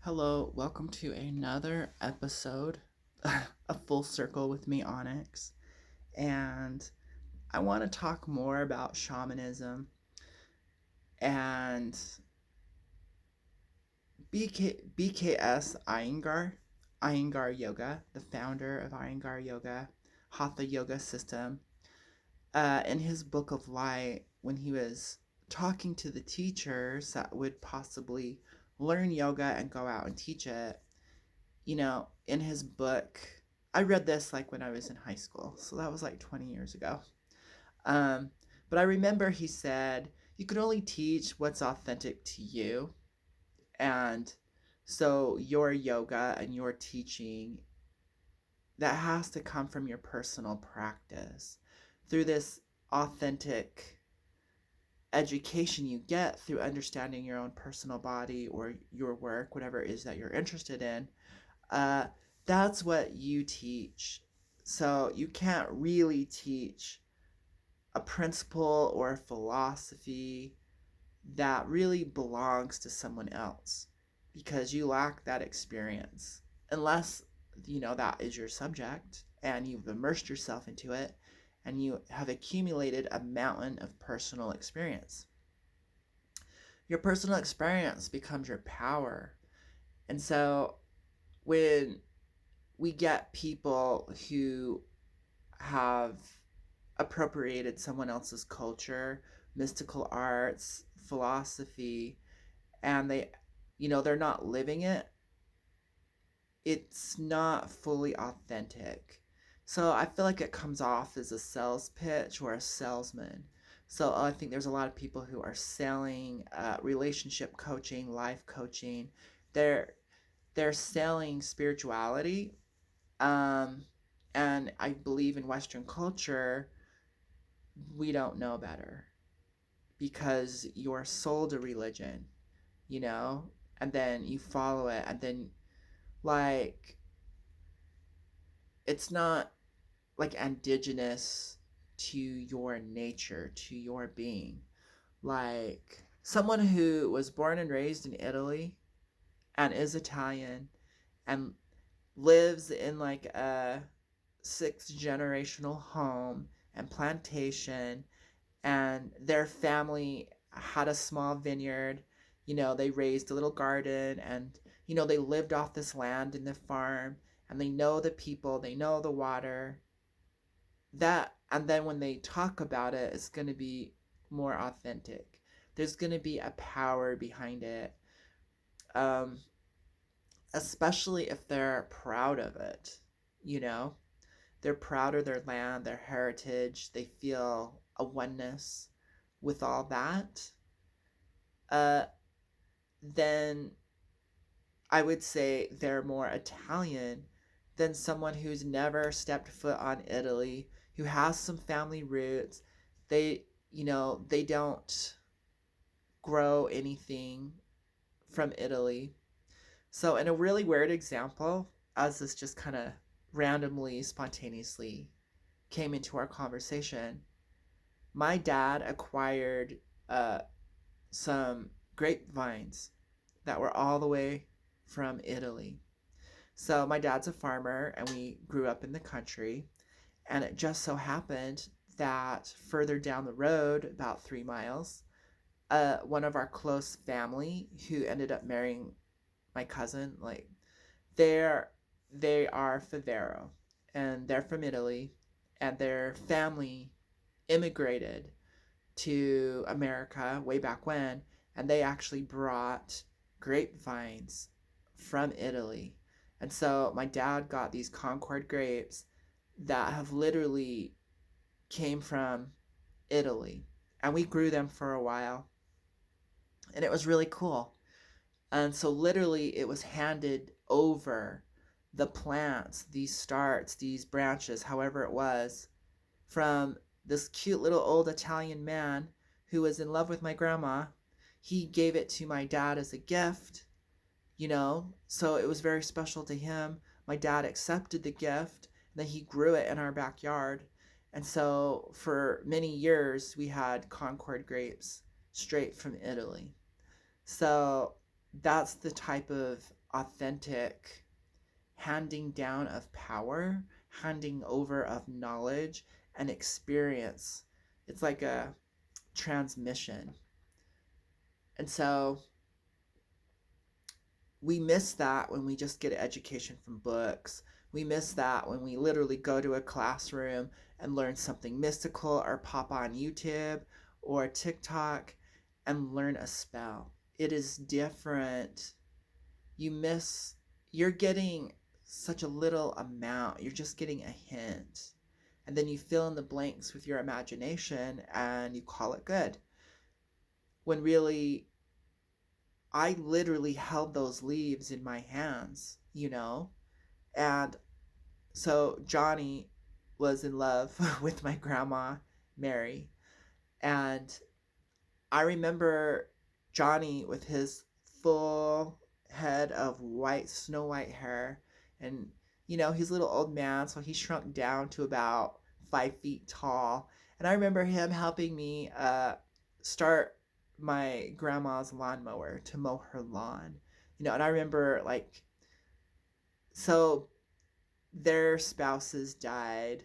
Hello, welcome to another episode, a full circle with me, Onyx. And I want to talk more about shamanism and BKS Iyengar Yoga, the founder of Iyengar Yoga, Hatha Yoga system. In his Book of Light, when he was talking to the teachers that would possibly learn yoga and go out and teach it, in his book, I read this like when I was in high school, so that was like 20 years ago. Um, but I remember he said, you can only teach what's authentic to you. And so your yoga and your teaching, that has to come from your personal practice through this authentic education you get through understanding your own personal body or your work, whatever it is that you're interested in. uh, that's what you teach. So you can't really teach a principle or a philosophy that really belongs to someone else because you lack that experience. Unless, that is your subject and you've immersed yourself into it and you have accumulated a mountain of personal experience. Your personal experience becomes your power. And so when we get people who have appropriated someone else's culture, mystical arts, philosophy, and they're not living it, it's not fully authentic. So I feel like it comes off as a sales pitch or a salesman. So I think there's a lot of people who are selling relationship coaching, life coaching. They're they're selling spirituality. Um, and I believe in Western culture, we don't know better because you're sold a religion, you know, and then you follow it, and then, like, it's not like indigenous to your nature, to your being. Like, someone who was born and raised in Italy and is Italian and lives in like a sixth generational home and plantation, and their family had a small vineyard. They raised a little garden, and they lived off this land in the farm, and they know the people, they know the water. That, and then when they talk about it, it's going to be more authentic. There's going to be a power behind it. um, Especially if they're proud of it, you know they're proud of their land, their heritage. They feel a oneness with all that. Uh, then I would say they're more Italian than someone who's never stepped foot on Italy, who has some family roots. They don't grow anything from Italy. So, in a really weird example, as this just kind of randomly, spontaneously came into our conversation, my dad acquired uh, some grapevines that were all the way from Italy. So my dad's a farmer and we grew up in the country. And it just so happened that further down the road, about 3 miles, one of our close family who ended up marrying my cousin, like, they're they are Favero, and they're from Italy, and their family immigrated to America way back when, and they actually brought grapevines from Italy. And so my dad got these Concord grapes that have literally came from Italy. And we grew them for a while, and it was really cool. And so literally it was handed over, the plants, these starts, these branches, however it was, from this cute little old Italian man who was in love with my grandma. He gave it to my dad as a gift, so it was very special to him. My dad accepted the gift, and then he grew it in our backyard. And so for many years, we had Concord grapes straight from Italy. So that's the type of authentic handing down of power, handing over of knowledge and experience. It's like a transmission. And so we miss that when we just get an education from books. We miss that when we literally go to a classroom and learn something mystical or pop on YouTube or TikTok and learn a spell. It is different. You miss, you're getting such a little amount. You're just getting a hint. And then you fill in the blanks with your imagination and you call it good. When really, I literally held those leaves in my hands, you know? And so Johnny was in love with my grandma, Mary. And I remember Johnny with his full head of white, snow white hair. And, you know, he's a little old man, so he shrunk down to about 5 feet tall. And I remember him helping me start my grandma's lawnmower to mow her lawn. You know, and I remember, like, so their spouses died.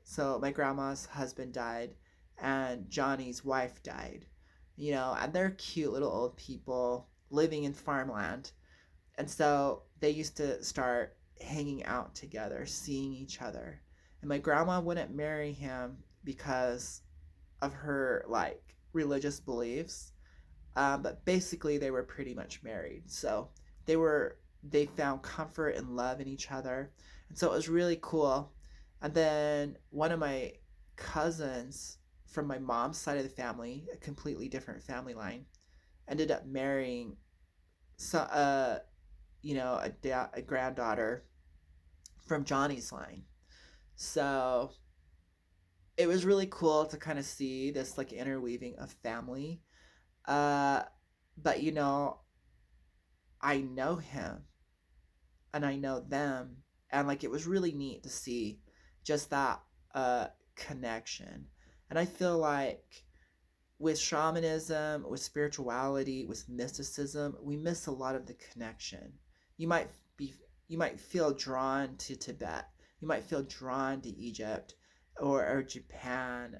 So my grandma's husband died, and Johnny's wife died. You know, and they're cute little old people living in farmland. And so they used to start hanging out together, seeing each other. And my grandma wouldn't marry him because of her like religious beliefs. But basically, they were pretty much married. So they were they found comfort and love in each other, and so it was really cool. And then one of my cousins from my mom's side of the family, a completely different family line, ended up marrying so you know a granddaughter from Johnny's line. So it was really cool to kind of see this like interweaving of family. Uh, but you know, I know him and I know them, and like it was really neat to see just that connection. And I feel like with shamanism, with spirituality, with mysticism, we miss a lot of the connection. You might be you might feel drawn to Tibet. You might feel drawn to Egypt or Japan.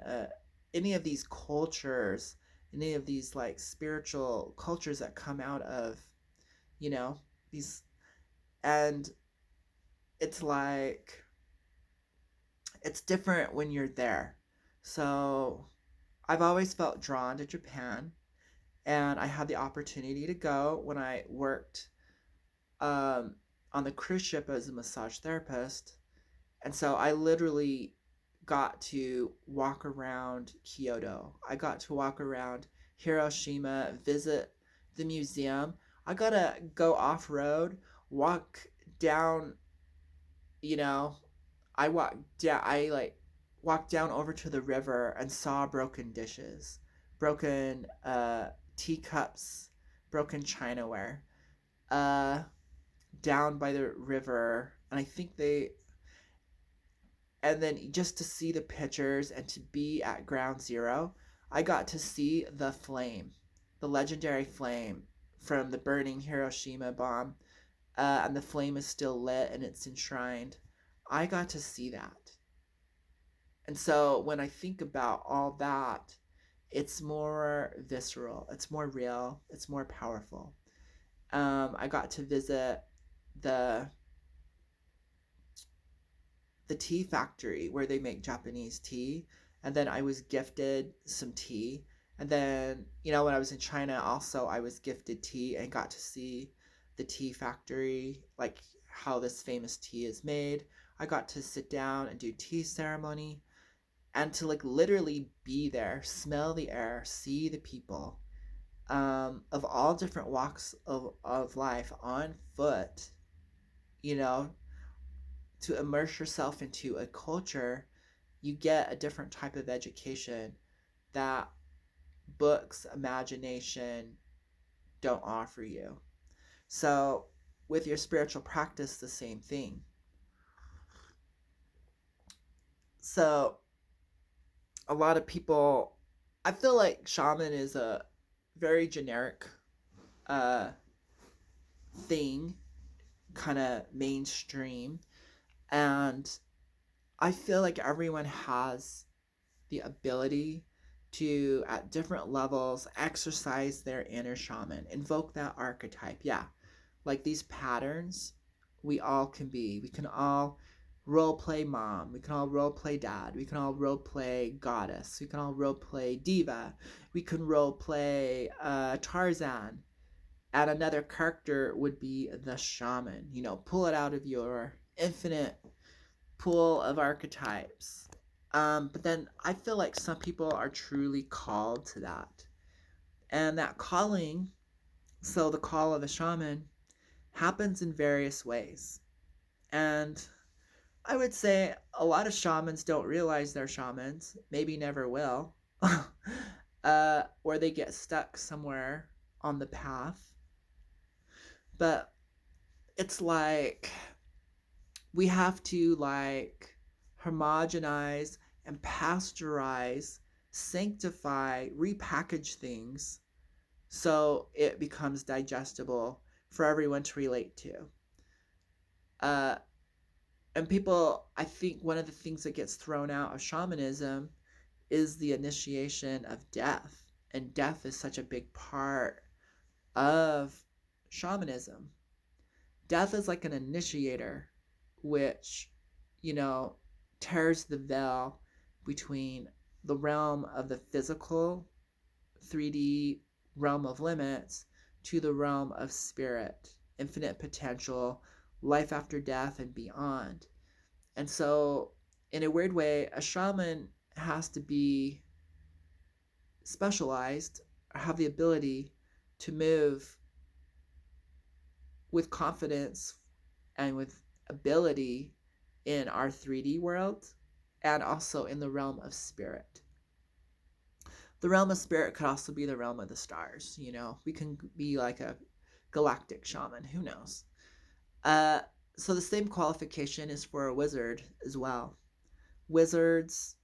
Any of these cultures, any of these like spiritual cultures that come out of, you know, these, and it's like it's different when you're there. So I've always felt drawn to Japan, and I had the opportunity to go when I worked um, on the cruise ship as a massage therapist. And so I literally got to walk around Kyoto. I got to walk around Hiroshima, visit the museum. I got to go off road, walk down, you know, I like walked down over to the river and saw broken dishes, broken teacups, broken chinaware. Uh Down by the river, and I think they, and then just to see the pictures and to be at ground zero, I got to see the flame, the legendary flame from the burning Hiroshima bomb, and the flame is still lit and it's enshrined. I got to see that. And so when I think about all that, it's more visceral, it's more real, it's more powerful. I got to visit the the tea factory where they make Japanese tea, and then I was gifted some tea. And then, you know, when I was in China, also I was gifted tea and got to see the tea factory, like how this famous tea is made. I got to sit down and do tea ceremony, and to like literally be there, smell the air, see the people of all different walks of life on foot, you know, to immerse yourself into a culture, you get a different type of education that books, imagination don't offer you. So, with your spiritual practice, the same thing. So, a lot of people, I feel like shaman is a very generic uh, thing, kind of mainstream. And I feel like everyone has the ability to, at different levels, exercise their inner shaman, invoke that archetype. Yeah, like these patterns, we all can be. We can all role play mom. We can all role play dad. We can all role play goddess. We can all role play diva. We can role play Tarzan. And another character would be the shaman. You know, pull it out of your infinite pool of archetypes. But then I feel like some people are truly called to that. And that calling, so the call of the shaman, happens in various ways. And I would say a lot of shamans don't realize they're shamans, maybe never will, or they get stuck somewhere on the path. But it's like we have to like homogenize and pasteurize, sanctify, repackage things so it becomes digestible for everyone to relate to. Uh, and people, I think one of the things that gets thrown out of shamanism is the initiation of death. And death is such a big part of shamanism. Death is like an initiator, which, you know, tears the veil between the realm of the physical 3D realm of limits to the realm of spirit, infinite potential, life after death, and beyond. And so, in a weird way, a shaman has to be specialized or have the ability to move with confidence and with ability in our 3D world and also in the realm of spirit. The realm of spirit could also be the realm of the stars. You know, we can be like a galactic shaman. Who knows? Uh, so the same qualification is for a wizard as well. Wizards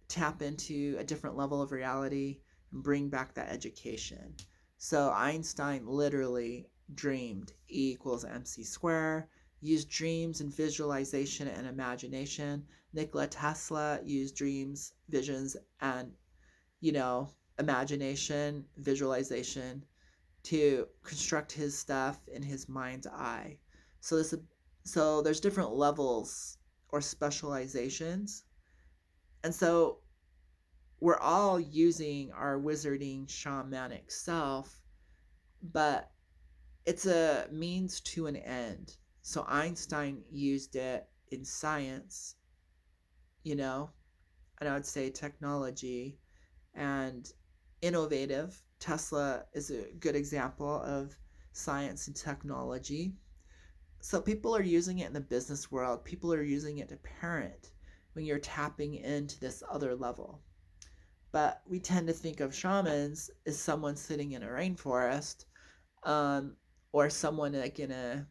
tap into a different level of reality and bring back that education. So Einstein literally dreamed E equals mc squared, used dreams and visualization and imagination. Nikola Tesla used dreams, visions, and, you know, imagination, visualization to construct his stuff in his mind's eye. So this so there's different levels or specializations. And so we're all using our wizarding shamanic self, but it's a means to an end. So Einstein used it in science, you know, and I would say technology and innovative. Tesla is a good example of science and technology. So people are using it in the business world. People are using it to parent when you're tapping into this other level. But we tend to think of shamans as someone sitting in a rainforest, um, or someone like in a,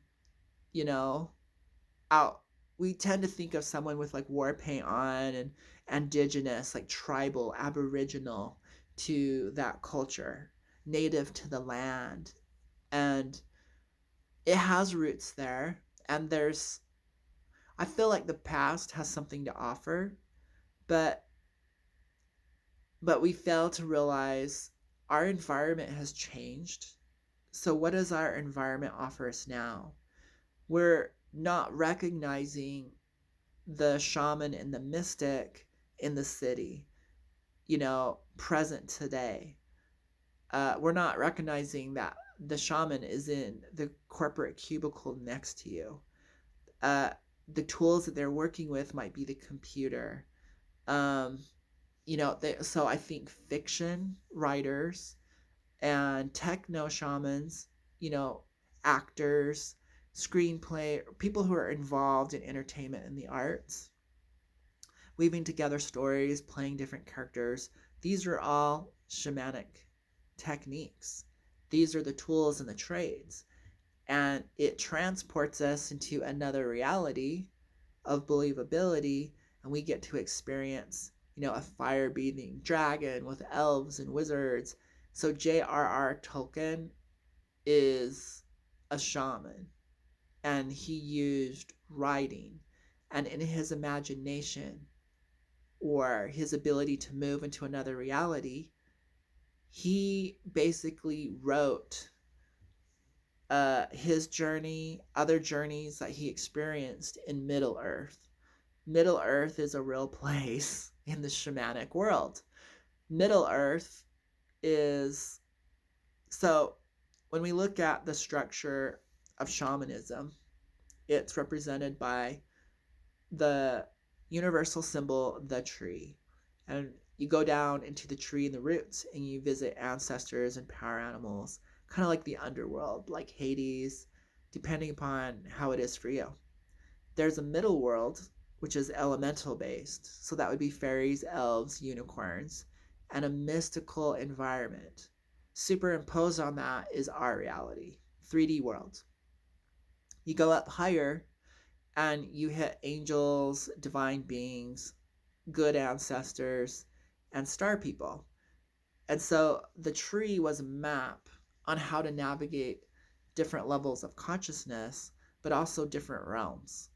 you know, out. We tend to think of someone with like war paint on and indigenous, like tribal, aboriginal to that culture, native to the land. And it has roots there. And I feel like the past has something to offer, but we fail to realize our environment has changed. So what does our environment offer us now? We're not recognizing the shaman and the mystic in the city, you know, present today. We're not recognizing that the shaman is in the corporate cubicle next to you. Uh, the tools that they're working with might be the computer. Um, you know, so I think fiction writers and techno shamans, you know, actors, screenplay, people who are involved in entertainment and the arts, weaving together stories, playing different characters. These are all shamanic techniques. These are the tools and the trades. And it transports us into another reality of believability, and we get to experience, you know, a fire-breathing dragon with elves and wizards. So J.R.R. Tolkien is a shaman, and he used writing, and in his imagination or his ability to move into another reality, he basically wrote his journey, other journeys that he experienced in Middle Earth. Middle Earth is a real place in the shamanic world. Middle Earth is, so when we look at the structure of shamanism, it's represented by the universal symbol, the tree. And you go down into the tree and the roots and you visit ancestors and power animals, kind of like the underworld, like Hades, depending upon how it is for you. There's a middle world, which is elemental based. So that would be fairies, elves, unicorns, and a mystical environment. Superimposed on that is our reality, 3D world. You go up higher and you hit angels, divine beings, good ancestors, and star people. And so the tree was a map on how to navigate different levels of consciousness, but also different realms.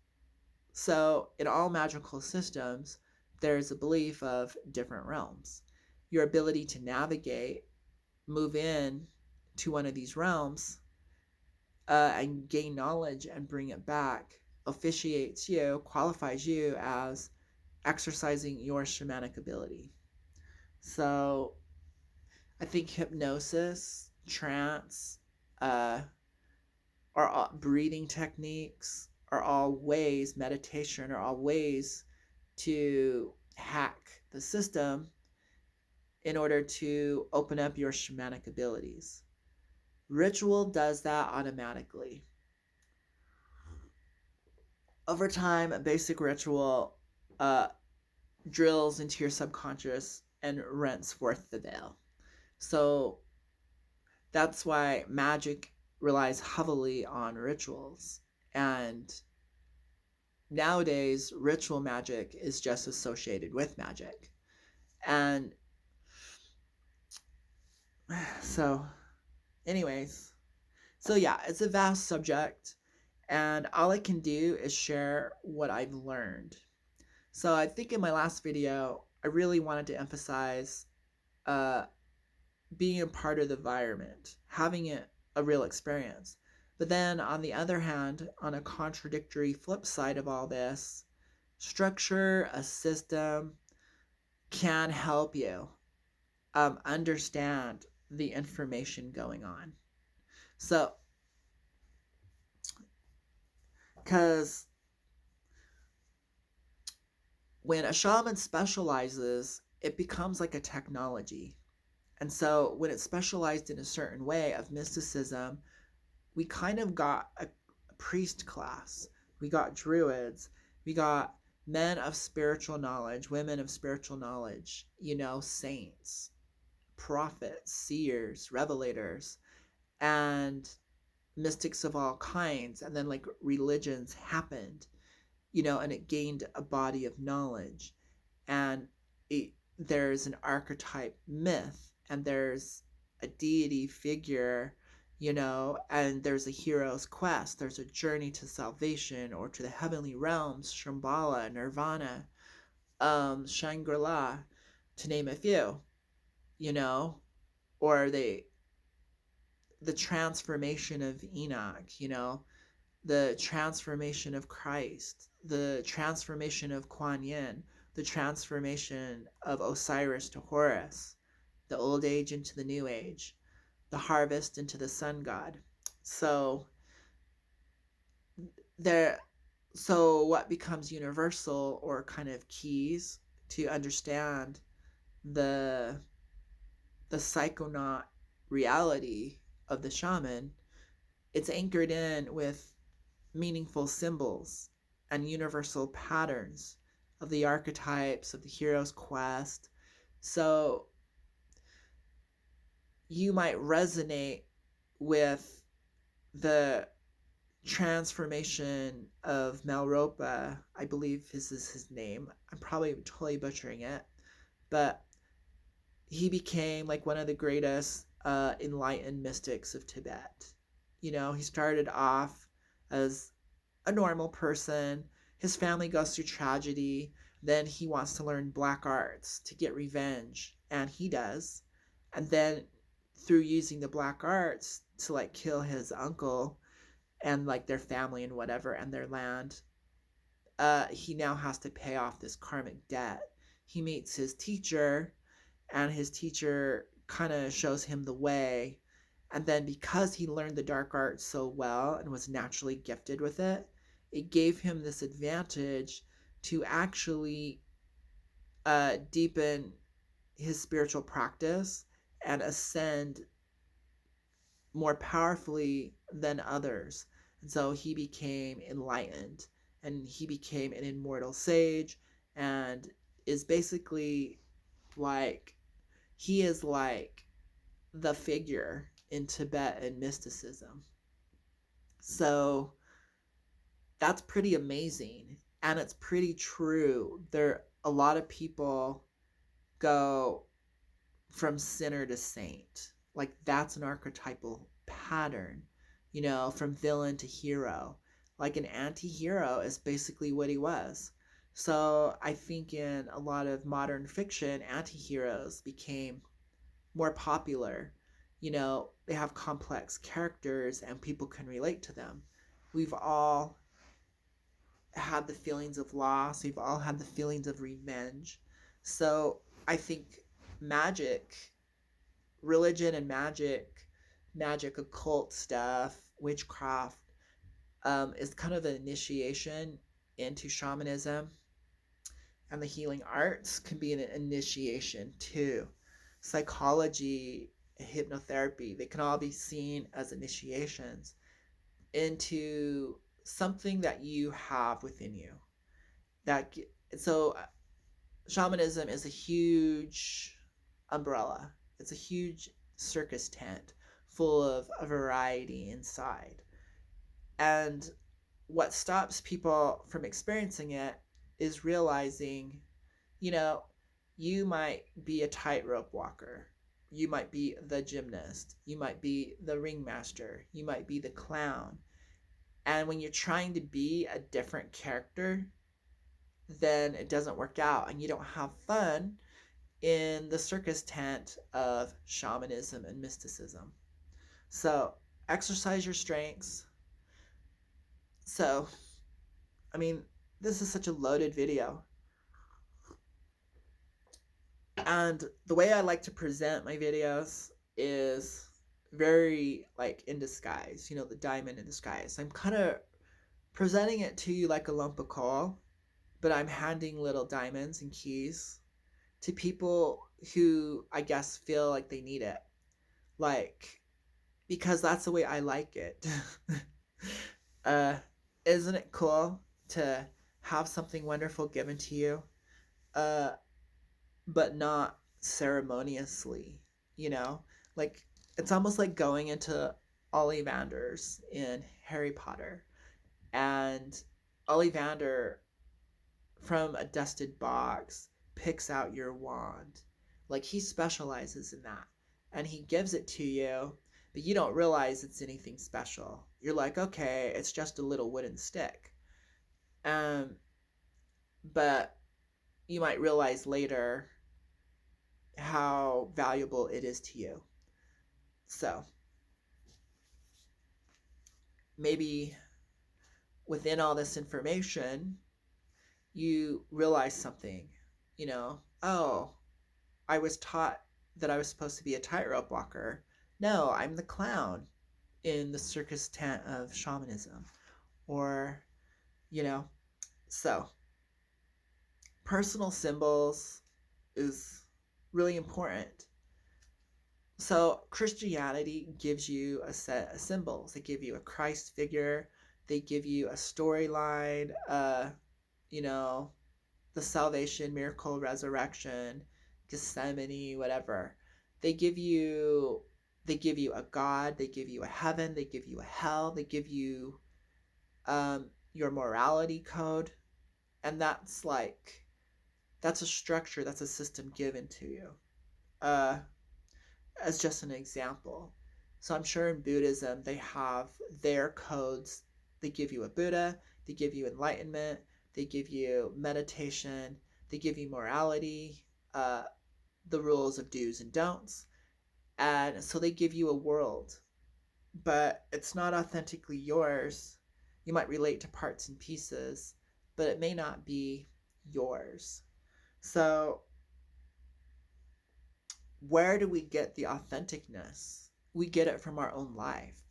So in all magical systems, there's a belief of different realms. Your ability to navigate, move in to one of these realms, and gain knowledge and bring it back officiates you, qualifies you as exercising your shamanic ability. So I think hypnosis, trance, uh, are all, breathing techniques are all ways, meditation are all ways to hack the system in order to open up your shamanic abilities. Ritual does that automatically. Over time, a basic ritual uh, drills into your subconscious and rents forth the veil. So that's why magic relies heavily on rituals. And nowadays, ritual magic is just associated with magic. And so, anyways, so yeah, it's a vast subject. And all I can do is share what I've learned. So I think in my last video, I really wanted to emphasize uh, being a part of the environment, having it a real experience. But then on the other hand, on a contradictory flip side of all this, structure, a system can help you understand the information going on. So, because when a shaman specializes, it becomes like a technology. And so when it's specialized in a certain way of mysticism, we kind of got a priest class. We got druids. We got men of spiritual knowledge, women of spiritual knowledge, saints, prophets, seers, revelators, and mystics of all kinds. And then like religions happened, and it gained a body of knowledge. And there's an archetype myth, and there's a deity figure, and there's a hero's quest. There's a journey to salvation or to the heavenly realms, Shambhala, Nirvana, Shangri-La, to name a few, or the transformation of Enoch, the transformation of Christ, the transformation of Kuan Yin, the transformation of Osiris to Horus, the old age into the new age, the harvest into the sun god. So there so what becomes universal or kind of keys to understand the psychonaut reality of the shaman, it's anchored in with meaningful symbols and universal patterns of the archetypes of the hero's quest. So you might resonate with the transformation of Malropa, I believe this is his name. I'm probably totally butchering it, but he became like one of the greatest enlightened mystics of Tibet. He started off as a normal person. His family goes through tragedy. Then he wants to learn black arts to get revenge, and he does. And then through using the black arts to like kill his uncle and like their family and whatever and their land, he now has to pay off this karmic debt. He meets his teacher, and his teacher kind of shows him the way. And then because he learned the dark arts so well and was naturally gifted with it, it gave him this advantage to actually deepen his spiritual practice and ascend more powerfully than others. And so he became enlightened, and he became an immortal sage, and is basically like, he is like the figure in Tibetan mysticism. So that's pretty amazing, and it's pretty true. There a lot of people go from sinner to saint. Like that's an archetypal pattern, from villain to hero. Like an anti-hero is basically what he was. So I think in a lot of modern fiction, anti-heroes became more popular. They have complex characters and people can relate to them. We've all had the feelings of loss, we've all had the feelings of revenge. So I think magic, religion and magic occult stuff, witchcraft, is kind of an initiation into shamanism, and the healing arts can be an initiation too. Psychology, hypnotherapy, they can all be seen as initiations into something that you have within you. That so shamanism is a huge umbrella. It's a huge circus tent full of a variety inside. And what stops people from experiencing it is realizing, you know, you might be a tightrope walker. You might be the gymnast. You might be the ringmaster. You might be the clown. And when you're trying to be a different character, then it doesn't work out and you don't have fun in the circus tent of shamanism and mysticism. So, exercise your strengths. So, I mean, this is such a loaded video. And the way I like to present my videos is very like in disguise, the diamond in disguise. I'm kind of presenting it to you like a lump of coal, but I'm handing little diamonds and keys to people who I guess feel like they need it. Like, because that's the way I like it. uh, isn't it cool to have something wonderful given to you, uh, but not ceremoniously? You know, like it's almost like going into Ollivander's in Harry Potter, and Ollivander from a dusted box picks out your wand. Like he specializes in that. And he gives it to you, but you don't realize it's anything special. You're like, okay, it's just a little wooden stick. Um, but you might realize later how valuable it is to you. So maybe within all this information, you realize something, oh, I was taught that I was supposed to be a tightrope walker. No, I'm the clown in the circus tent of shamanism. Or, you know, so personal symbols is really important. So Christianity gives you a set of symbols. They give you a Christ figure. They give you a storyline, you know, the salvation, miracle, resurrection, Gethsemane, whatever. They give you a God, they give you a heaven, they give you a hell, they give you your morality code, and that's a structure, that's a system given to you, as just an example. So I'm sure in Buddhism they have their codes. They give you a Buddha, they give you enlightenment, they give you meditation, they give you morality, uh, the rules of do's and don'ts. And so they give you a world, but it's not authentically yours. You might relate to parts and pieces, but it may not be yours. So, where do we get the authenticness? We get it from our own life.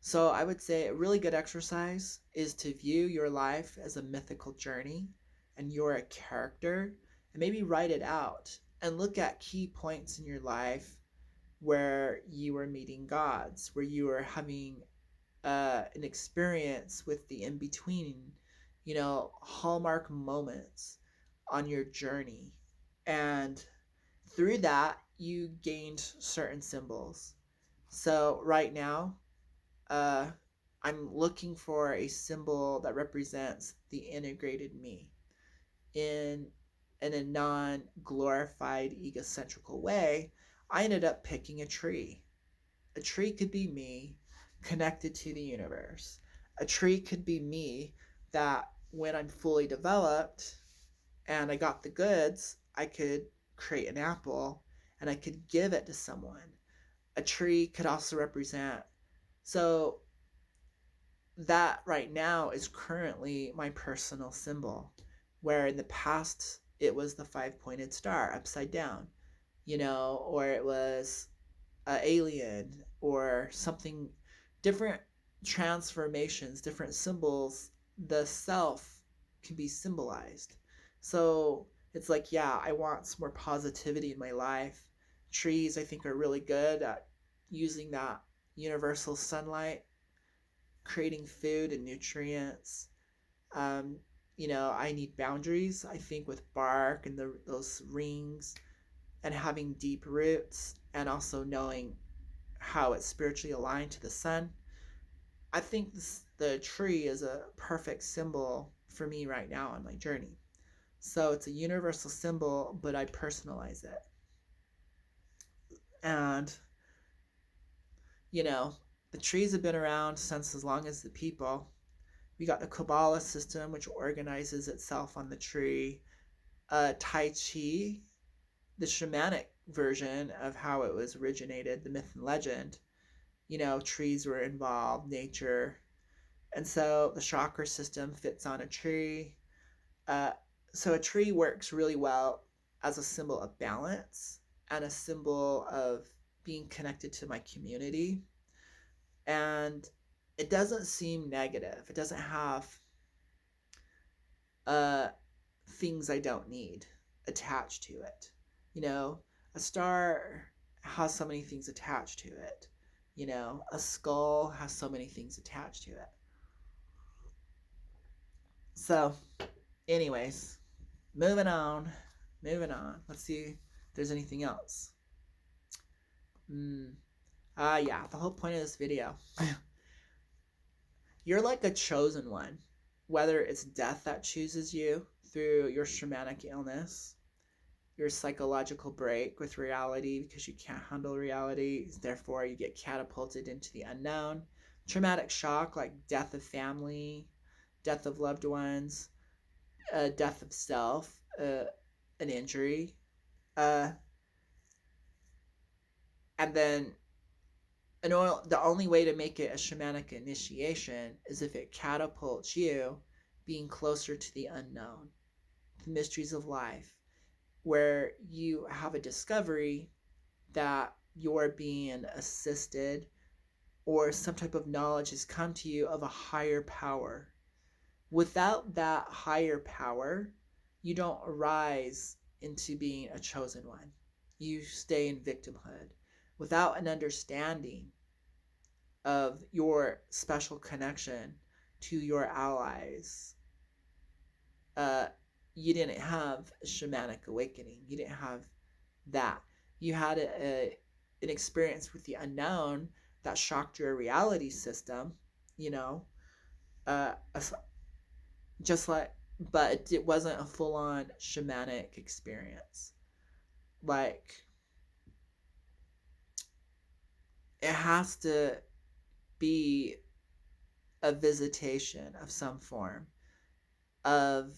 So, I would say a really good exercise is to view your life as a mythical journey and you're a character, and maybe write it out and look at key points in your life where you were meeting gods, where you were having an experience with the in between, hallmark moments on your journey. And through that, you gained certain symbols. So, right now, uh, I'm looking for a symbol that represents the integrated me in in a non-glorified egocentrical way. I ended up picking a tree. A tree could be me connected to the universe. A tree could be me that when I'm fully developed and I got the goods, I could create an apple and I could give it to someone. A tree could also represent. So that right now is currently my personal symbol, where in the past it was the five-pointed star upside down, or it was alien or something different. Transformations, different symbols, the self can be symbolized. So it's like, yeah, I want some more positivity in my life. Trees, I think, are really good at using that universal sunlight, creating food and nutrients. um, I need boundaries, I think, with bark and those rings, and having deep roots, and also knowing how it's spiritually aligned to the sun. I think the tree is a perfect symbol for me right now on my journey. So it's a universal symbol, but I personalize it. And, you know, the trees have been around since as long as the people. We got the Kabbalah system, which organizes itself on the tree. Tai Chi, the shamanic version of how it was originated, the myth and legend. Trees were involved, nature. And so the chakra system fits on a tree. Uh, so a tree works really well as a symbol of balance and a symbol of being connected to my community. And it doesn't seem negative. It doesn't have uh, things I don't need attached to it. A star has so many things attached to it. A skull has so many things attached to it. So, anyways, moving on. Moving on. Let's see if there's anything else. Yeah, the whole point of this video. You're like a chosen one. Whether it's death that chooses you through your shamanic illness, your psychological break with reality because you can't handle reality, therefore you get catapulted into the unknown. Traumatic shock like death of family, death of loved ones, death of self, an injury. And then the only way to make it a shamanic initiation is if it catapults you being closer to the unknown, the mysteries of life, where you have a discovery that you're being assisted or some type of knowledge has come to you of a higher power. Without that higher power, you don't arise into being a chosen one. You stay in victimhood. Without an understanding of your special connection to your allies, you didn't have a shamanic awakening. You didn't have that. You had an experience with the unknown that shocked your reality system, you know, uh, just like, but it wasn't a full-on shamanic experience. Like, it has to be a visitation of some form of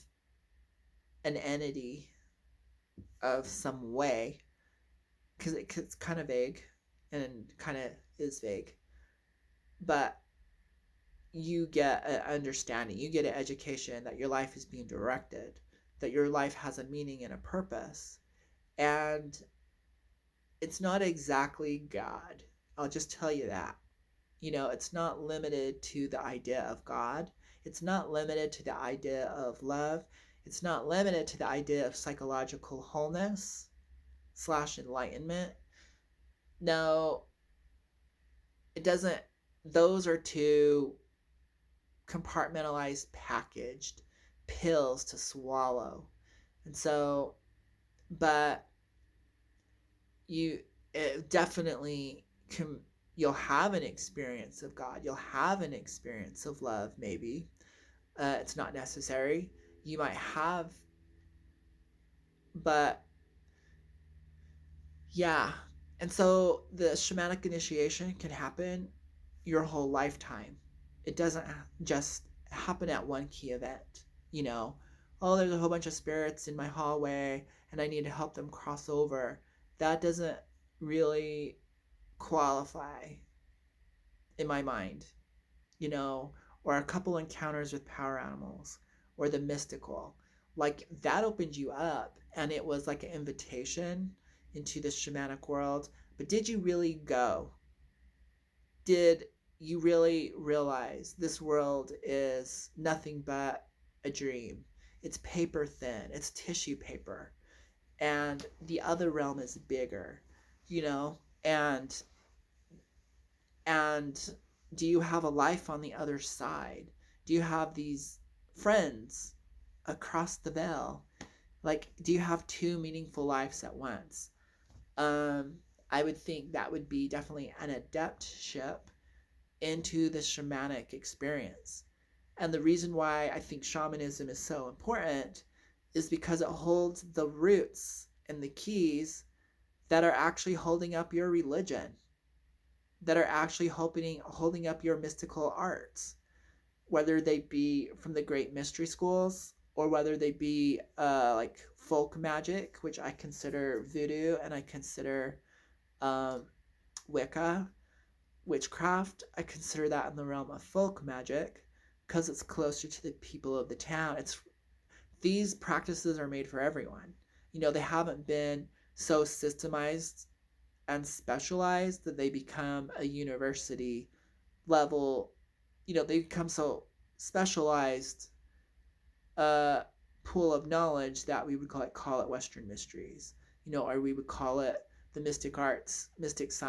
an entity of some way, because it's kind of vague and kind of is vague, but you get an understanding, you get an education that your life is being directed, that your life has a meaning and a purpose. And it's not exactly God. I'll just tell you that. It's not limited to the idea of God. It's not limited to the idea of love. It's not limited to the idea of psychological wholeness slash enlightenment. No, it doesn't. Those are two compartmentalized, packaged pills to swallow. And so, but you it definitely can, you'll have an experience of God. You'll have an experience of love, maybe. It's not necessary. You might have, but yeah. And so the shamanic initiation can happen your whole lifetime. It doesn't just happen at one key event. You know, oh, there's a whole bunch of spirits in my hallway and I need to help them cross over. That doesn't really qualify in my mind, you know, or a couple encounters with power animals or the mystical. Like that opened you up and it was like an invitation into the shamanic world. But did you really go? Did you really realize this world is nothing but a dream? It's paper thin, it's tissue paper. And the other realm is bigger, you know? And do you have a life on the other side? Do you have these friends across the veil? Like, do you have two meaningful lives at once? I would think that would be definitely an adeptship into the shamanic experience. And the reason why I think shamanism is so important is because it holds the roots and the keys that are actually holding up your religion, that are actually holding up your mystical arts, whether they be from the great mystery schools or whether they be like folk magic, which I consider voodoo, and I consider um, Wicca, witchcraft. I consider that in the realm of folk magic because it's closer to the people of the town. It's these practices are made for everyone. They haven't been so systemized and specialized that they become a university level. They become so specialized uh, pool of knowledge that we would call it Western mysteries, or we would call it the mystic arts, mystic science